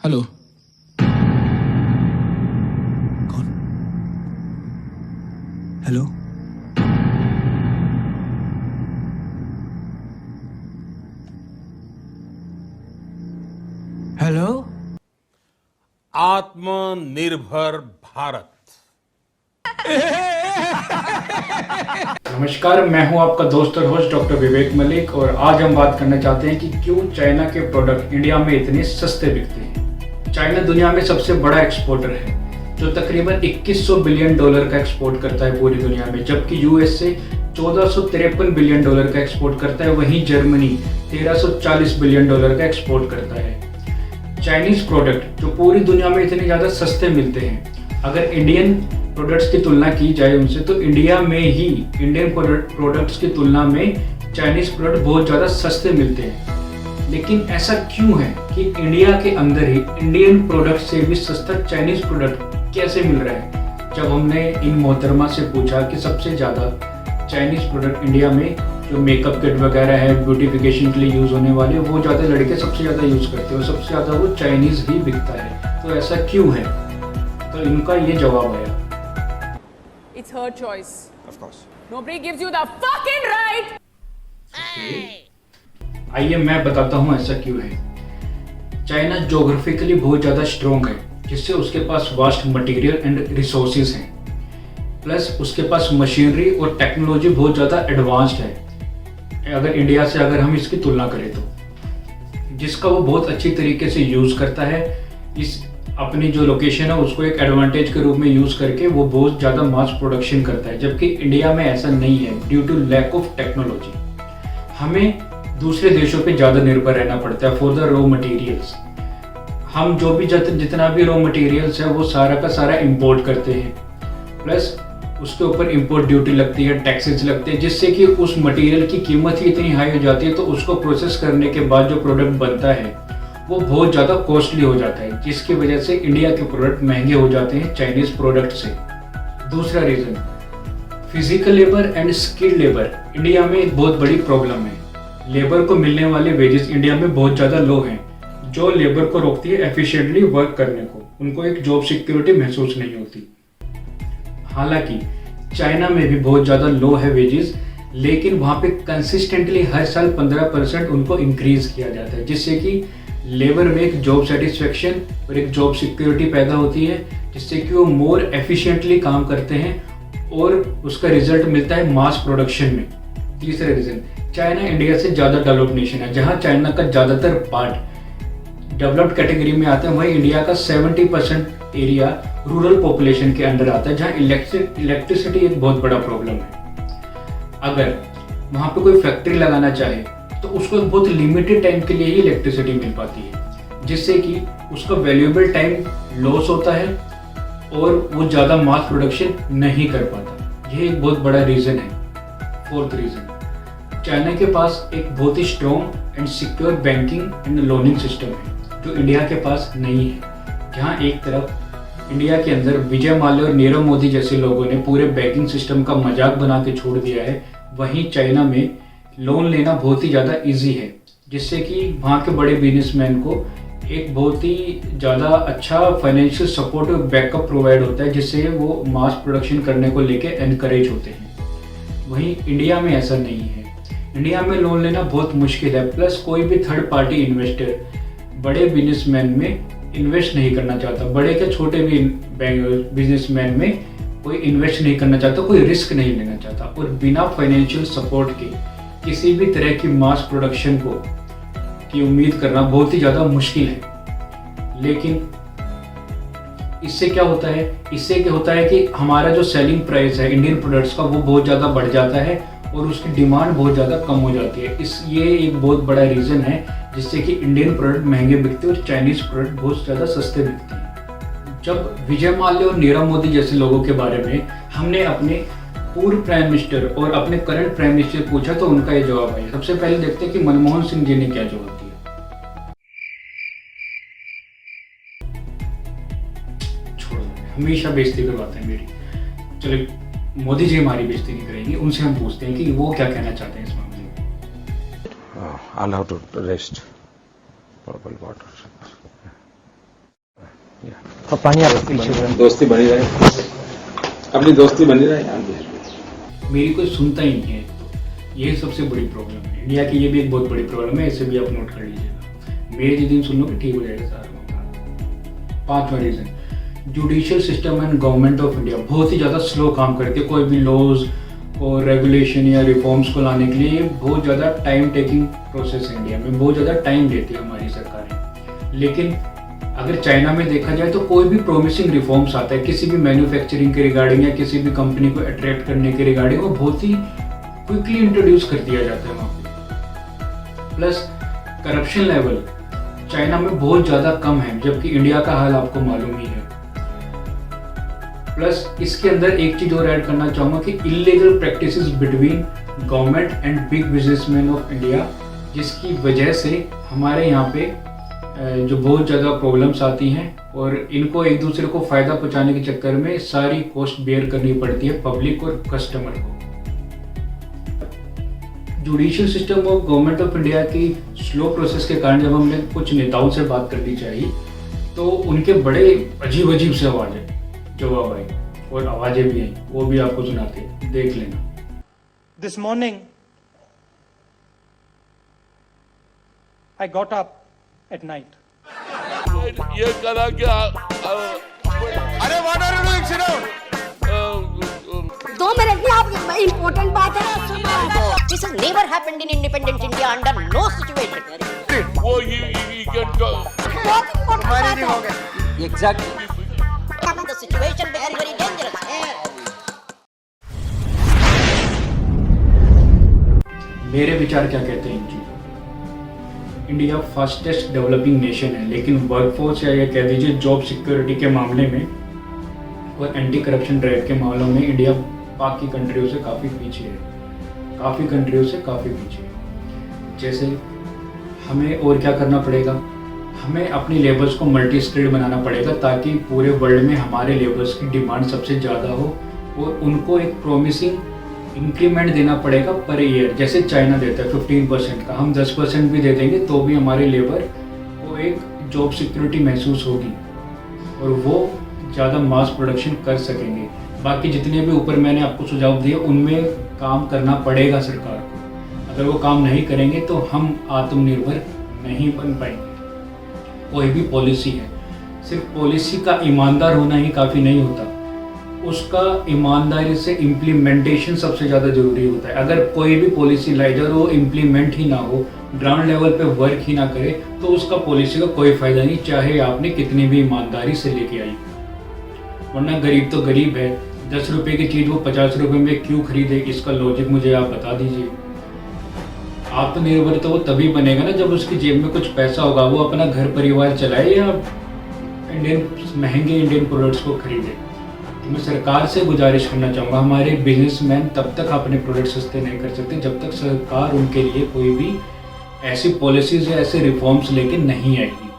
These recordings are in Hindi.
हेलो। कौन? हेलो। हेलो। आत्मनिर्भर भारत। नमस्कार, मैं हूं आपका दोस्त और होस्ट डॉक्टर विवेक मलिक और आज हम बात करना चाहते हैं कि क्यों चाइना के प्रोडक्ट इंडिया में इतने सस्ते बिकते हैं। चाइना दुनिया में सबसे बड़ा एक्सपोर्टर है जो तकरीबन 2100 बिलियन डॉलर का एक्सपोर्ट करता है पूरी दुनिया में, जबकि यूएस से 1453 बिलियन डॉलर का एक्सपोर्ट करता है। वहीं जर्मनी 1340 बिलियन डॉलर का एक्सपोर्ट करता है। चाइनीज प्रोडक्ट जो पूरी दुनिया में इतने ज़्यादा सस्ते मिलते हैं, अगर इंडियन प्रोडक्ट्स की तुलना की जाए उनसे, तो इंडिया में ही इंडियन प्रोडक्ट्स की तुलना में चाइनीज प्रोडक्ट बहुत ज़्यादा सस्ते मिलते हैं। लेकिन ऐसा क्यों है कि इंडिया के अंदर ही इंडियन प्रोडक्ट से भी सस्ता चाइनीज प्रोडक्ट कैसे मिल रहा है? जब हमने इन मोहतरमा से पूछा कि सबसे ज़्यादा चाइनीज प्रोडक्ट इंडिया में जो मेकअप किट वगैरह है, ब्यूटिफिकेशन के लिए यूज़ होने वाले, वो ज़्यादा लड़के सबसे ज़्यादा यूज़ करते हैं और सबसे ज़्यादा वो चाइनीज़ ही बिकता है। तो ऐसा क्यों है? तो इनका ये जवाब आया। It's her choice. Of course. Nobody gives you the fucking right. आइए मैं बताता हूँ ऐसा क्यों है। चाइना ज्योग्राफिकली बहुत ज़्यादा स्ट्रॉन्ग है, जिससे उसके पास वास्ट मटेरियल एंड रिसोर्सेज हैं, प्लस उसके पास मशीनरी और टेक्नोलॉजी बहुत ज़्यादा एडवांस्ड है अगर इंडिया से अगर हम इसकी तुलना करें तो, जिसका वो बहुत अच्छी तरीके से यूज़ करता है। इस अपनी जो लोकेशन है उसको एक एडवांटेज के रूप में यूज़ करके वो बहुत ज़्यादा मास प्रोडक्शन करता है, जबकि इंडिया में ऐसा नहीं है। Due to lack of technology हमें दूसरे देशों पे ज़्यादा निर्भर रहना पड़ता है फॉर द रॉ मटेरियल्स। हम जो भी जितना भी रॉ मटेरियल्स है वो सारा का सारा इंपोर्ट करते हैं, प्लस उसके ऊपर इंपोर्ट ड्यूटी लगती है, टैक्सेस लगते हैं, जिससे कि उस मटेरियल की कीमत ही इतनी हाई हो जाती है। तो उसको प्रोसेस करने के बाद जो प्रोडक्ट बनता है वो बहुत ज़्यादा कॉस्टली हो जाता है, जिसकी वजह से इंडिया के प्रोडक्ट महंगे हो जाते हैं चाइनीज़ प्रोडक्ट से। दूसरा reason, physical labour and skilled labour India में एक बहुत बड़ी प्रॉब्लम है। लेबर को मिलने वाले वेजेस इंडिया में बहुत ज़्यादा लो हैं, जो लेबर को रोकती है एफिशिएंटली वर्क करने को। उनको एक जॉब सिक्योरिटी महसूस नहीं होती। हालांकि चाइना में भी बहुत ज़्यादा लो है वेजेस, लेकिन वहाँ पे कंसिस्टेंटली हर साल 15% उनको इंक्रीज किया जाता है, जिससे कि लेबर में एक जॉब सेटिस्फेक्शन और एक जॉब सिक्योरिटी पैदा होती है, जिससे कि वो मोर एफिशिएंटली काम करते हैं और उसका रिजल्ट मिलता है मास प्रोडक्शन में। तीसरा रीज़न, चाइना इंडिया से ज़्यादा डेवलप्ड नेशन है। जहाँ चाइना का ज़्यादातर पार्ट डेवलप्ड कैटेगरी में आता है, वहीं इंडिया का 70% एरिया रूरल पॉपुलेशन के अंडर आता है, जहाँ इलेक्ट्रिसिटी एक बहुत बड़ा प्रॉब्लम है। अगर वहाँ पे कोई फैक्ट्री लगाना चाहे तो उसको एक बहुत लिमिटेड टाइम के लिए ही इलेक्ट्रिसिटी मिल पाती है, जिससे कि उसका वैल्यूएबल टाइम लॉस होता है और वो ज़्यादा मास प्रोडक्शन नहीं कर पाता। ये एक बहुत बड़ा रीज़न है। फोर्थ रीज़न, चाइना के पास एक बहुत ही strong and secure banking and loaning system है, जो इंडिया के पास नहीं है। जहाँ एक तरफ इंडिया के अंदर विजय माल्या और नीरव मोदी जैसे लोगों ने पूरे बैंकिंग सिस्टम का मजाक बना के छोड़ दिया है, वहीं चाइना में लोन लेना बहुत ही ज़्यादा इजी है, जिससे कि वहाँ के बड़े बिजनेसमैन को एक बहुत ही ज़्यादा अच्छा फाइनेंशियल सपोर्ट और बैकअप प्रोवाइड होता है, जिससे वो मास प्रोडक्शन करने को लेके एनकरेज होते हैं। वहीं इंडिया में ऐसा नहीं है। इंडिया में लोन लेना बहुत मुश्किल है, प्लस कोई भी थर्ड पार्टी इन्वेस्टर बड़े बिजनेसमैन में इन्वेस्ट नहीं करना चाहता। बड़े के छोटे भी बिजनेसमैन में कोई इन्वेस्ट नहीं करना चाहता, कोई रिस्क नहीं लेना चाहता, और बिना फाइनेंशियल सपोर्ट के किसी भी तरह की मास प्रोडक्शन की उम्मीद करना बहुत ही ज़्यादा मुश्किल है। लेकिन इससे क्या होता है? इससे क्या होता है कि हमारा जो सेलिंग प्राइस है इंडियन प्रोडक्ट्स का, वो बहुत ज़्यादा बढ़ जाता है और उसकी डिमांड बहुत ज़्यादा कम हो जाती है। ये एक बहुत बड़ा रीज़न है जिससे कि इंडियन प्रोडक्ट महंगे बिकते हैं और चाइनीज़ प्रोडक्ट बहुत ज़्यादा सस्ते बिकते हैं। जब विजय माल्या और नीरव मोदी जैसे लोगों के बारे में हमने अपने पूर्व प्राइम मिनिस्टर और अपने करंट प्राइम मिनिस्टर पूछा तो उनका ये जवाब आया। सबसे पहले देखते हैं कि मनमोहन सिंह जी ने क्या जवाब दिया। छोड़ो, हमेशा बेइज्जती करवाते हैं मेरी। चलो, मोदी जी हमारी बेइज्जती नहीं करेंगे, उनसे हम पूछते हैं कि वो क्या कहना चाहते हैं इस मामले में। I'll have to rest. Purple water. पानी आप पीछे दोस्ती बनी रहे, अपनी दोस्ती बनी रहे यार। मेरी कोई सुनता ही नहीं है, तो ये सबसे बड़ी प्रॉब्लम है इंडिया की। ये भी एक बहुत बड़ी प्रॉब्लम है, इसे भी आप नोट कर लीजिएगा। मेरे जिस दिन सुन लो कि ठीक हो जाएगा सारा मामला। पांचवा reason, judicial system and government of India बहुत ही ज़्यादा स्लो काम करती है। कोई भी लॉज और रेगुलेशन या रिफॉर्म्स को लाने के लिए ये बहुत ज़्यादा टाइम टेकिंग प्रोसेस है। इंडिया में बहुत ज़्यादा टाइम लेती है हमारी सरकारें। लेकिन अगर चाइना में देखा जाए तो कोई भी प्रोमिसिंग रिफॉर्म्स आता है किसी भी मैन्युफैक्चरिंग के रिगार्डिंग या किसी भी कंपनी को अट्रैक्ट करने के रिगार्डिंग, वो बहुत ही क्विकली इंट्रोड्यूस कर दिया जाता है वहाँ पे। प्लस करप्शन लेवल चाइना में बहुत ज़्यादा कम है, जबकि इंडिया का हाल आपको मालूम ही है। प्लस इसके अंदर एक चीज़ और ऐड करना चाहूँगा कि illegal practices between government and big businessman of India, जिसकी वजह से हमारे यहाँ पे जो बहुत ज़्यादा प्रॉब्लम्स आती हैं और इनको एक दूसरे को फ़ायदा पहुँचाने के चक्कर में सारी कॉस्ट बेयर करनी पड़ती है पब्लिक और कस्टमर को। Judicial system of government of India की स्लो प्रोसेस के कारण जब हमने कुछ नेताओं से बात करनी चाहिए तो उनके बड़े अजीब अजीब से जवाब आई और आवाज़ें भी आई, वो भी आपको सुनाते हैं, देख लेना। This morning, I got up at night. ये करा क्या? अरे what are you doing? Sit down. 2 minute में आप इम्पोर्टेंट बात है। This has never happened in independent India under no situation. वो you can go. बहुत इम्पोर्टेंट बात है। Exactly. The situation very very dangerous है। मेरे विचार क्या कहते हैं इन चीज़ों। इंडिया फास्टेस्ट डेवलपिंग नेशन है, लेकिन वर्कफोर्स या ये कह दीजिए जॉब सिक्योरिटी के मामले में और एंटी करप्शन ड्राइव के मामलों में इंडिया बाकी कंट्रियों से काफ़ी पीछे है, काफ़ी कंट्रियों से काफ़ी पीछे है। जैसे हमें और क्या करना पड़ेगा, हमें अपनी लेबर्स को मल्टी स्किल्ड बनाना पड़ेगा ताकि पूरे वर्ल्ड में हमारे लेबर्स की डिमांड सबसे ज़्यादा हो और उनको एक प्रोमिसिंग इंक्रीमेंट देना पड़ेगा पर ईयर। जैसे चाइना देता है 15% का, हम 10% भी दे देंगे तो भी हमारे लेबर को एक जॉब सिक्योरिटी महसूस होगी और वो ज़्यादा मास प्रोडक्शन कर सकेंगे। बाकी जितने भी ऊपर मैंने आपको सुझाव दिए उनमें काम करना पड़ेगा सरकार को। अगर वो काम नहीं करेंगे तो हम आत्मनिर्भर नहीं बन पाएंगे। कोई भी पॉलिसी है, सिर्फ पॉलिसी का ईमानदार होना ही काफ़ी नहीं होता, उसका ईमानदारी से इम्प्लीमेंटेशन सबसे ज़्यादा ज़रूरी होता है। अगर कोई भी पॉलिसी लाई जाए और वो इम्प्लीमेंट ही ना हो, ग्राउंड लेवल पे वर्क ही ना करे, तो उसका पॉलिसी का कोई फ़ायदा नहीं, चाहे आपने कितनी भी ईमानदारी से लेके आई। वरना गरीब तो गरीब है, 10 रुपये की चीज़ वो 50 रुपये में क्यों खरीदे, इसका लॉजिक मुझे आप बता दीजिए। आत्मनिर्भर तो वो तभी बनेगा ना जब उसकी जेब में कुछ पैसा होगा, वो अपना घर परिवार चलाए या महंगे इंडियन प्रोडक्ट्स को खरीदे। तो मैं सरकार से गुजारिश करना चाहूँगा, हमारे बिजनेसमैन तब तक अपने प्रोडक्ट सस्ते नहीं कर सकते जब तक सरकार उनके लिए कोई भी ऐसी पॉलिसीज या ऐसे रिफॉर्म्स लेके नहीं आएगी।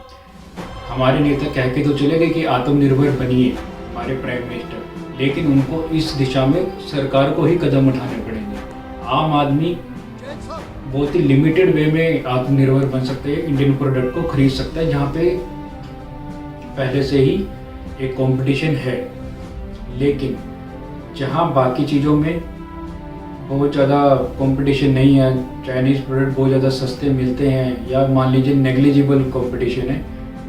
हमारे नेता कह के तो चले गए कि आत्मनिर्भर बनिए, हमारे प्राइम मिनिस्टर, लेकिन उनको इस दिशा में सरकार को ही कदम उठाने पड़ेंगे। आम आदमी बहुत ही लिमिटेड वे में आत्मनिर्भर बन सकते हैं, इंडियन प्रोडक्ट को खरीद सकता है जहाँ पे पहले से ही एक कंपटीशन है। लेकिन जहाँ बाकी चीज़ों में बहुत ज़्यादा कंपटीशन नहीं है, चाइनीज़ प्रोडक्ट बहुत ज़्यादा सस्ते मिलते हैं या मान लीजिए नेग्लिजिबल कंपटीशन है,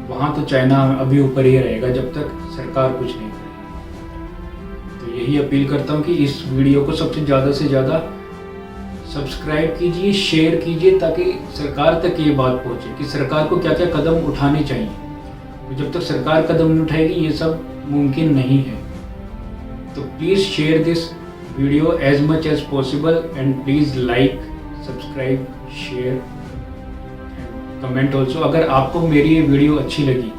वहाँ तो चाइना अभी ऊपर ही रहेगा जब तक सरकार कुछ नहीं करेगी। तो यही अपील करता हूँ कि इस वीडियो को सबसे ज़्यादा से ज़्यादा सब्सक्राइब कीजिए, शेयर कीजिए, ताकि सरकार तक ये बात पहुँचे कि सरकार को क्या क्या कदम उठाने चाहिए। तो जब तक सरकार कदम नहीं उठाएगी ये सब मुमकिन नहीं है। तो please share this video as much as possible and please like, subscribe, share and comment also. अगर आपको मेरी ये वीडियो अच्छी लगी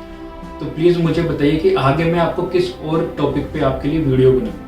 तो प्लीज़ मुझे बताइए कि आगे मैं आपको किस और टॉपिक पे आपके लिए वीडियो बनाऊँ।